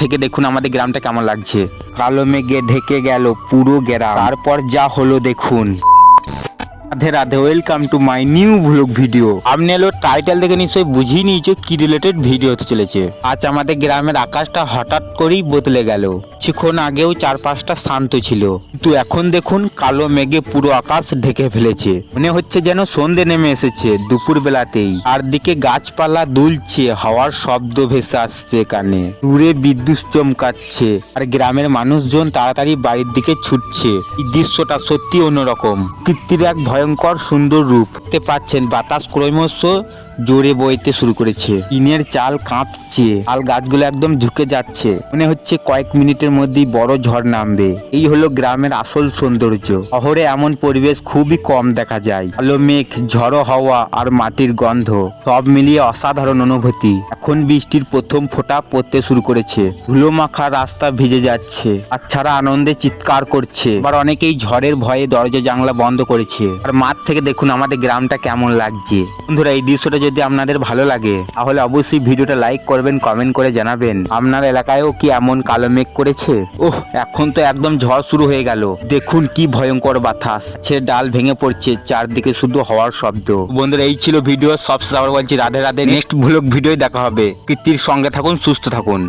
থেকে দেখুন আমাদের গ্রামটা কেমন লাগছে। কালো মেঘে ঢেকে গেল পুরো গ্রাম, তারপর যা হলো দেখুন। Radhe Radhe, welcome to my new vlog video. আপনি এলো টাইটেল দেখে নিশ্চয়ই বুঝিয়ে নিয়েছো কি রিলেটেড ভিডিও হতে চলেছে। আজ আমাদের গ্রামের আকাশটা হঠাৎ করেই বদলে গেল। কিছুক্ষণ আগেও চারপাশটা শান্ত ছিল, কিন্তু এখন দেখুন কালো মেঘে পুরো আকাশ ঢেকে ফেলেছে। মনে হচ্ছে যেন সন্ধে নেমে এসেছে দুপুর বেলাতেই। আর দিকে গাছপালা দুলছে, হাওয়ার শব্দ ভেসে আসছে কানে, দূরে বিদ্যুৎ চমকাচ্ছে, আর গ্রামের মানুষজন তাড়াতাড়ি বাড়ির দিকে ছুটছে। এই দৃশ্যটা সত্যি অন্যরকম, কৃত্রির এক ভয়ঙ্কর সুন্দর রূপ। দেখতে পাচ্ছেন বাতাস ক্রমশ জোরে বইতে শুরু করেছে, টিনের চাল কাঁপছে, আর গাছগুলো একদম ঝুঁকে যাচ্ছে। মনে হচ্ছে কয়েক মিনিটের মধ্যেই বড় ঝড় নামবে। এই হলো গ্রামের আসল সৌন্দর্য। শহরে এমন পরিবেশ খুবই কম দেখা যায়। কালো মেঘ, ঝড়ো হাওয়া আর মাটির গন্ধ সব মিলিয়ে অসাধারণ অনুভূতি। এখন বৃষ্টির প্রথম ফোঁটা পড়তে শুরু করেছে, ধুলো মাখা রাস্তা ভিজে যাচ্ছে, বাচ্চারা আনন্দে চিৎকার করছে। আবার অনেকেই ঝড়ের ভয়ে দরজা জানলা বন্ধ করেছে। আর মাঠ থেকে দেখুন আমাদের গ্রামটা কেমন লাগছে। বন্ধুরা, এই দৃশ্যটা যদি আপনাদের ভালো লাগে তাহলে অবশ্যই ভিডিওটা লাইক করবেন, কমেন্ট করে জানাবেন আপনার এলাকায়ও কি এমন কালো মেঘ করেছে। ওহ, এখন তো একদম ঝড় শুরু হয়ে গেল। দেখুন কি ভয়ঙ্কর বাতাস, ডাল ভেঙে পড়ছে, চারদিকে শুধু হওয়ার শব্দ। বন্ধুরা, এই ছিল ভিডিও। সবশেষে আবার বলছি Radhe Radhe. Next vlog video দেখা হবে। কীর্তির সঙ্গে থাকুন, সুস্থ থাকুন।